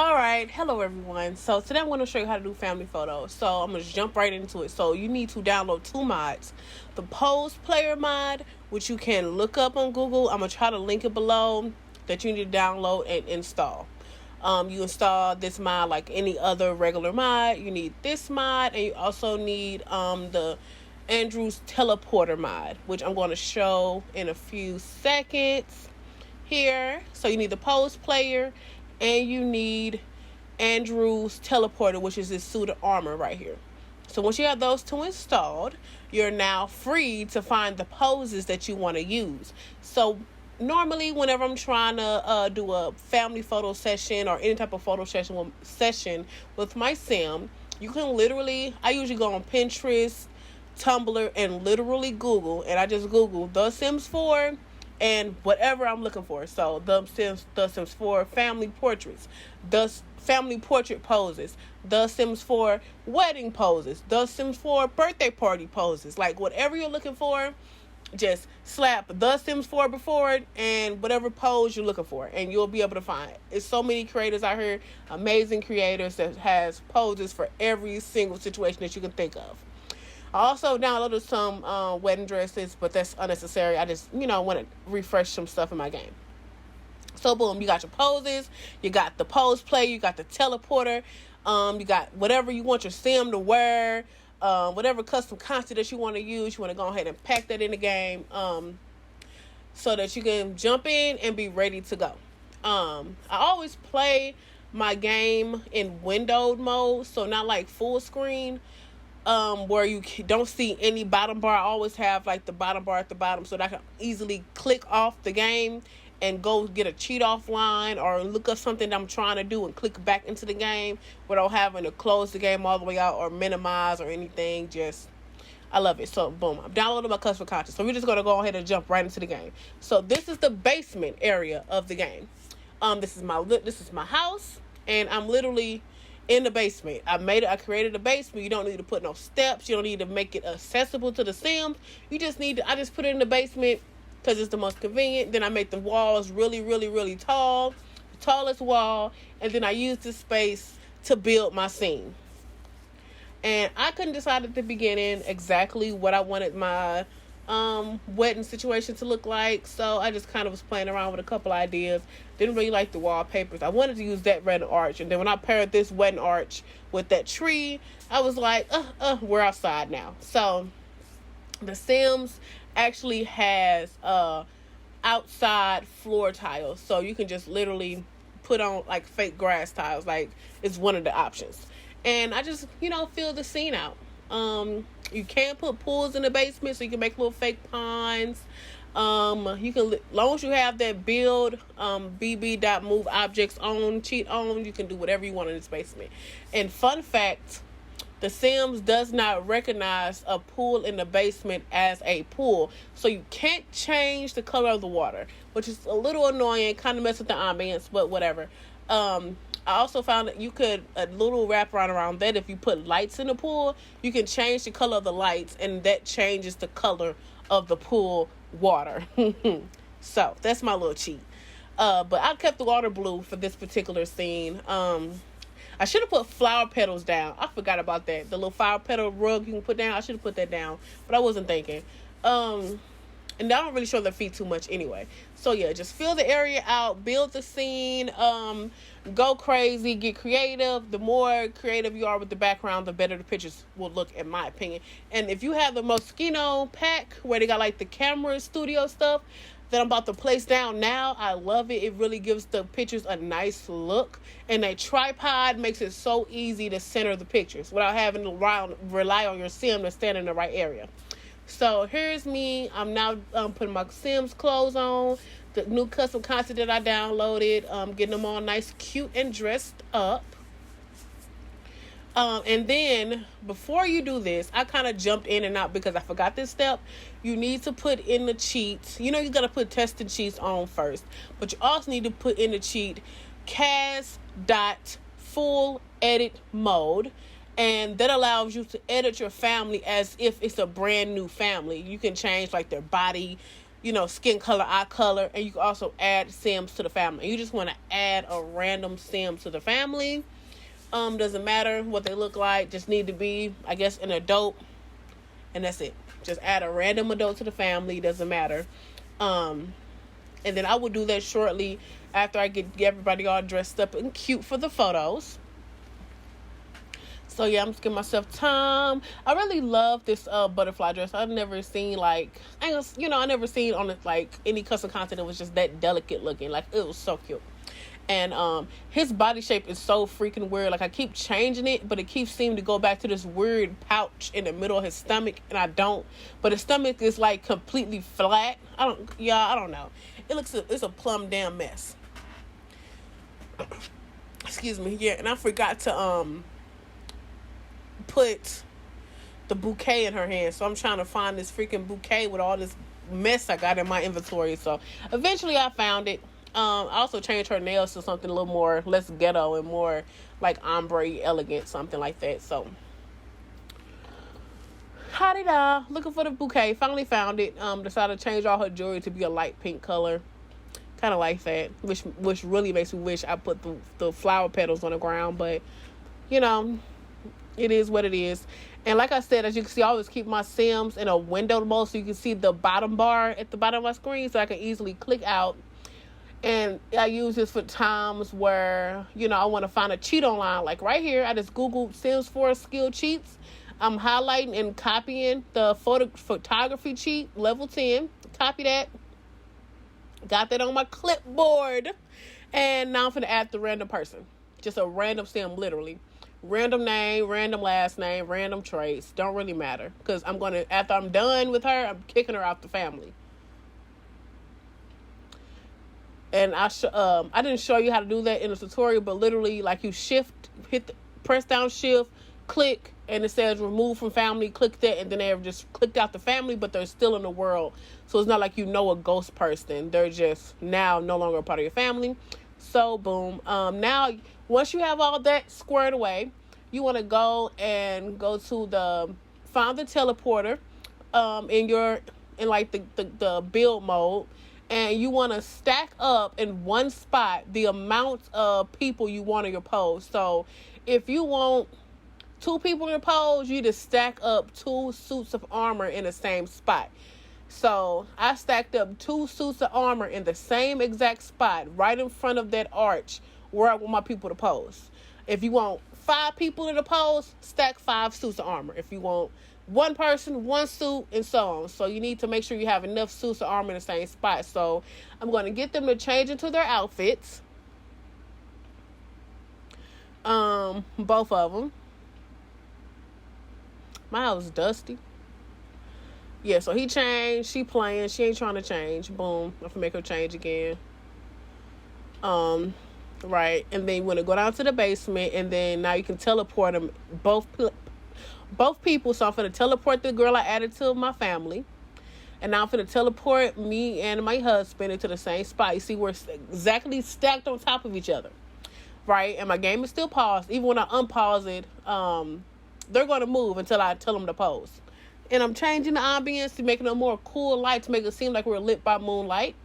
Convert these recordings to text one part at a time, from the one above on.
Alright, hello everyone. So today I'm going to show you how to do family photos. So I'm going to jump right into it. So you need to download two mods. The Pose Player mod, which you can look up on Google. I'm going to try to link it below, that you need to download and install. You install this mod like any other regular mod. You need this mod, and you also need the Andrew's Teleporter mod, which I'm going to show in a few seconds here. So you need the Pose Player, and you need Andrew's Teleporter, which is this suit of armor right here. So once you have those two installed, you're now free to find the poses that you want to use. So normally whenever I'm trying to do a family photo session or any type of photo session with my sim, you can literally, I usually go on Pinterest, Tumblr, and literally Google, and I just Google The Sims 4 and whatever I'm looking for. So The Sims 4 family portraits, the family portrait poses, The Sims 4 wedding poses, The Sims 4 birthday party poses. Like whatever you're looking for, just slap The Sims 4 before it and whatever pose you're looking for, and you'll be able to find it. It's so many creators out here, amazing creators that has poses for every single situation that you can think of. I also downloaded some wedding dresses, but that's unnecessary. I just, want to refresh some stuff in my game. So boom, you got your poses, you got the pose play, you got the teleporter, you got whatever you want your sim to wear, whatever custom content that you want to use. You want to go ahead and pack that in the game, so that you can jump in and be ready to go. I always play my game in windowed mode, so not like full screen, where you don't see any bottom bar. I always have like the bottom bar at the bottom so that I can easily click off the game and go get a cheat offline or look up something that I'm trying to do and click back into the game without having to close the game all the way out or minimize or anything. Just, I love it. So boom, I'm downloading my custom content. So we're just going to go ahead and jump right into the game. So this is the basement area of the game. This is my house, and I'm literally in the basement. I created a basement. You don't need to put no steps. You don't need to make it accessible to the Sims. I just put it in the basement because it's the most convenient. Then I make the walls really, really, really tall, the tallest wall, and then I use this space to build my scene. And I couldn't decide at the beginning exactly what I wanted my wedding situation to look like, so I just kind of was playing around with a couple ideas. Didn't really like the wallpapers. I wanted to use that wedding arch, and then when I paired this wedding arch with that tree, I was like, we're outside now. So the Sims actually has outside floor tiles, so you can just literally put on like fake grass tiles. Like, it's one of the options, and I just fill the scene out. You can put pools in the basement, so you can make little fake ponds. You can, long as you have that build bb.moveobjects cheat on, you can do whatever you want in this basement. And fun fact, The Sims does not recognize a pool in the basement as a pool, so you can't change the color of the water, which is a little annoying, kind of mess with the ambience, but whatever. I also found that you could, a little wraparound around that, if you put lights in the pool, you can change the color of the lights, and that changes the color of the pool water. So that's my little cheat. But I kept the water blue for this particular scene. I should have put flower petals down. I forgot about that. The little flower petal rug you can put down, I should have put that down, but I wasn't thinking. And I don't really show their feet too much anyway. So yeah, just fill the area out, build the scene, go crazy, get creative. The more creative you are with the background, the better the pictures will look, in my opinion. And if you have the Moschino pack where they got like the camera studio stuff that I'm about to place down now, I love it. It really gives the pictures a nice look, and a tripod makes it so easy to center the pictures without having to rely on your sim to stand in the right area. So here's me. I'm now putting my Sims clothes on, the new custom content that I downloaded, getting them all nice, cute, and dressed up. And then before you do this, I kind of jumped in and out because I forgot this step. You need to put in the cheats. You got to put Testingcheats on first, but you also need to put in the cheat CAS.Fulleditmode. And that allows you to edit your family as if it's a brand new family. You can change like their body you know, skin color, eye color, and you can also add Sims to the family. You just want to add a random Sim to the family. Doesn't matter what they look like, just need to be, I guess, an adult, and that's it. Just add a random adult to the family, doesn't matter. And then I will do that shortly after I get everybody all dressed up and cute for the photos. So yeah, I'm just giving myself time. I really love this butterfly dress. I've never seen I never seen on it like any custom content that was just that delicate looking. Like, it was so cute. And his body shape is so freaking weird. Like, I keep changing it, but it keeps seeming to go back to this weird pouch in the middle of his stomach, and I don't. But his stomach is like completely flat. I don't know. It's a plumb damn mess. Excuse me. Yeah, and I forgot to put the bouquet in her hand, so I'm trying to find this freaking bouquet with all this mess I got in my inventory. So eventually I found it. I also changed her nails to something a little more less ghetto and more like ombre elegant, something like that. So ha-de-da, looking for the bouquet, finally found it. Decided to change all her jewelry to be a light pink color, kind of like that, which really makes me wish I put the flower petals on the ground, but you know, it is what it is. And like I said, as you can see, I always keep my Sims in a window mode, so you can see the bottom bar at the bottom of my screen, so I can easily click out. And I use this for times where, you know, I want to find a cheat online. Like right here, I just Googled Sims 4 skill cheats. I'm highlighting and copying the photography cheat, level 10. Copy that. Got that on my clipboard. And now I'm going to add the random person. Just a random Sim, literally. Random name, random last name, random traits. Don't really matter. Because after I'm done with her, I'm kicking her out the family. And I didn't show you how to do that in the tutorial, but literally, like, you press down shift, click, and it says remove from family. Click that, and then they've just clicked out the family, but they're still in the world. So it's not like you know a ghost person. They're just now no longer a part of your family. So boom. Now once you have all that squared away, you want to go to find the teleporter in like the build mode. And you want to stack up in one spot the amount of people you want in your pose. So if you want 2 people in your pose, you just stack up 2 suits of armor in the same spot. So I stacked up 2 suits of armor in the same exact spot, right in front of that arch where I want my people to pose. If you want 5 people in the pose, stack 5 suits of armor. If you want 1 person, 1 suit, and so on. So you need to make sure you have enough suits of armor in the same spot. So I'm going to get them to change into their outfits. Both of them. My house is dusty. Yeah, so he changed. She playing. She ain't trying to change. Boom. I'm gonna make her change again. Right. And then you want to go down to the basement, and then now you can teleport them both people. So I'm going to teleport the girl I added to my family. And now I'm going to teleport me and my husband into the same spot. You see, we're exactly stacked on top of each other. Right? And my game is still paused. Even when I unpause it, they're going to move until I tell them to pose. And I'm changing the ambience to make it a more cool light to make it seem like we're lit by moonlight.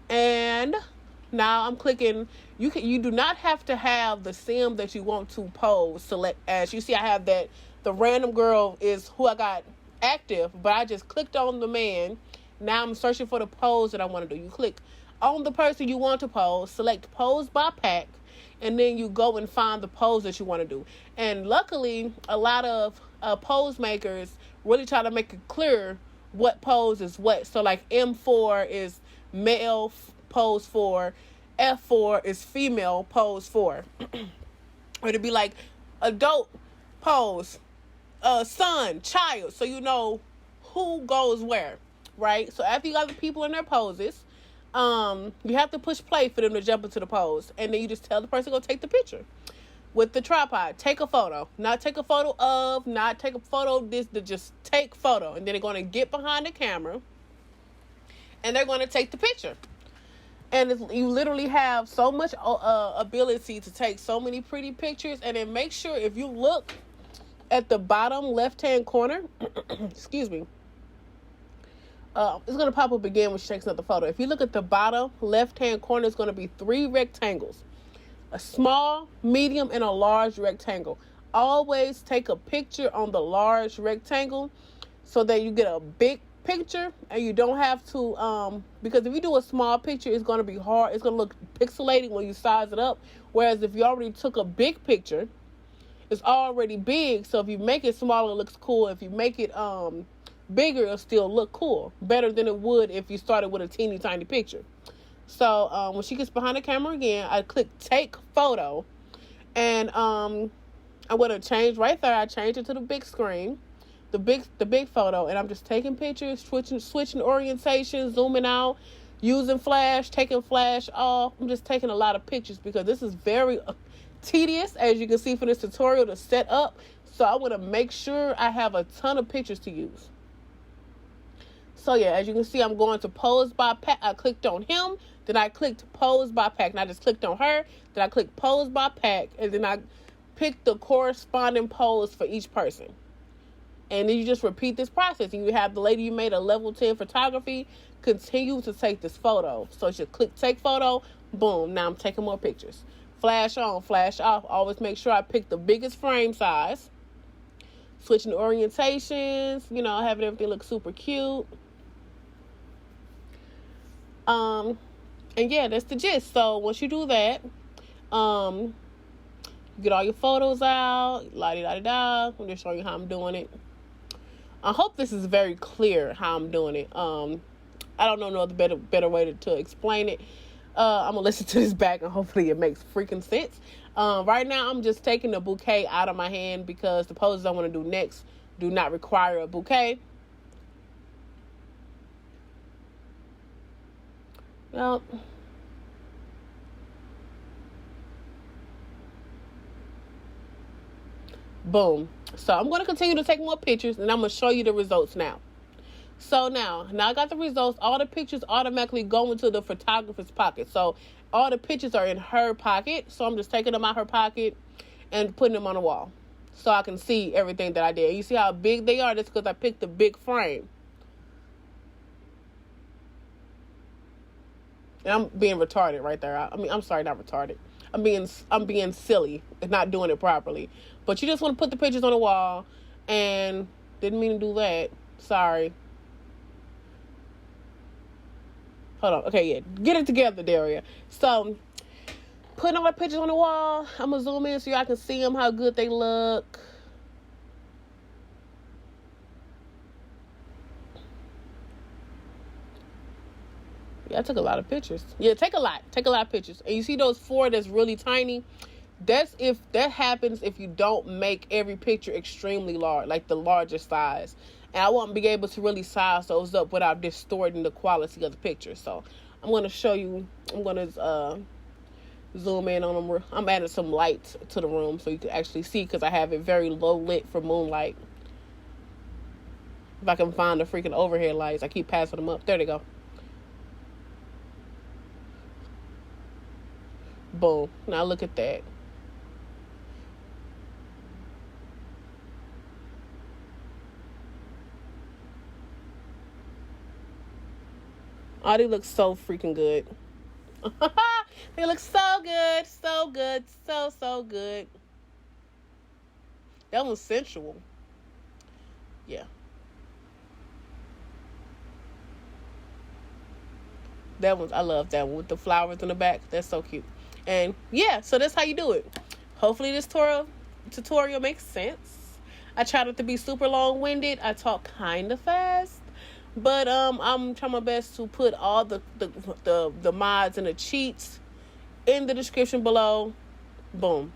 And now I'm clicking. You do not have to have the Sim that you want to pose select as. You see, I have that. The random girl is who I got active, but I just clicked on the man. Now I'm searching for the pose that I want to do. You click on the person you want to pose, select pose by pack, and then you go and find the pose that you want to do. And luckily, a lot of pose makers really try to make it clear what pose is what. So like M4 is male pose 4, F4 is female pose 4. Or to be like adult pose, son, child, so you know who goes where, right? So after you got the people in their poses, you have to push play for them to jump into the pose, and then you just tell the person to go take the picture with the tripod. Take a photo, not take a photo of, not take a photo this, to just take photo, and then they're going to get behind the camera and they're going to take the picture. And you literally have so much ability to take so many pretty pictures. And then make sure, if you look at the bottom left-hand corner, excuse me, it's going to pop up again when she takes another photo. If you look at the bottom left-hand corner, it's going to be 3 rectangles. A small, medium, and a large rectangle. Always take a picture on the large rectangle so that you get a big picture, and you don't have to, because if you do a small picture, it's going to be hard. It's going to look pixelated when you size it up. Whereas if you already took a big picture, it's already big. So if you make it smaller, it looks cool. If you make it bigger, it'll still look cool. Better than it would if you started with a teeny tiny picture. So when she gets behind the camera again, I click take photo, and I'm going to change right there. I change it to the big screen, the big photo, and I'm just taking pictures, switching orientation, zooming out, using flash, taking flash off. I'm just taking a lot of pictures because this is very tedious, as you can see from this tutorial, to set up. So I want to make sure I have a ton of pictures to use. So yeah, as you can see, I'm going to pose by pack. I clicked on him, then I clicked pose by pack, and I just clicked on her, then I clicked pose by pack, and then I picked the corresponding pose for each person. And then you just repeat this process, and you have the lady you made a level 10 photography continue to take this photo. So you click take photo, boom, now I'm taking more pictures. Flash on, flash off. Always make sure I pick the biggest frame size. Switching orientations, you know, having everything look super cute. And yeah, that's the gist. So once you do that, you get all your photos out, la-di-da-di-da. I'm just showing you how I'm doing it. I hope this is very clear how I'm doing it. I don't know no other better way to explain it. I'm gonna listen to this back and hopefully it makes freaking sense. Right now I'm just taking the bouquet out of my hand because the poses I want to do next do not require a bouquet. Well, boom. So I'm going to continue to take more pictures, and I'm going to show you the results now. So now I got the results. All the pictures automatically go into the photographer's pocket. So all the pictures are in her pocket. So I'm just taking them out her pocket and putting them on the wall so I can see everything that I did. You see how big they are? That's because I picked the big frame. And I'm being retarded right there. I'm sorry, not retarded. I'm being silly and not doing it properly. But you just want to put the pictures on the wall, and didn't mean to do that. Sorry. Hold on. Okay, yeah. Get it together, Daria. So, putting all my pictures on the wall. I'm going to zoom in so y'all can see them, how good they look. Yeah, I took a lot of pictures. Yeah, take a lot of pictures. And you see those 4 that's really tiny? That happens if you don't make every picture extremely large, like the largest size. And I won't be able to really size those up without distorting the quality of the picture. So I'm going to show you. I'm going to zoom in on them. I'm adding some light to the room so you can actually see, because I have it very low lit for moonlight. If I can find the freaking overhead lights, I keep passing them up. There they go. Boom. Now look at that. Oh, they look so freaking good. They look so good. So good. So good. That one's sensual. Yeah. That one, I love that one with the flowers in the back. That's so cute. And yeah, so that's how you do it. Hopefully this tutorial makes sense. I try not to be super long-winded. I talk kind of fast. But I'm trying my best to put all the mods and the cheats in the description below. Boom.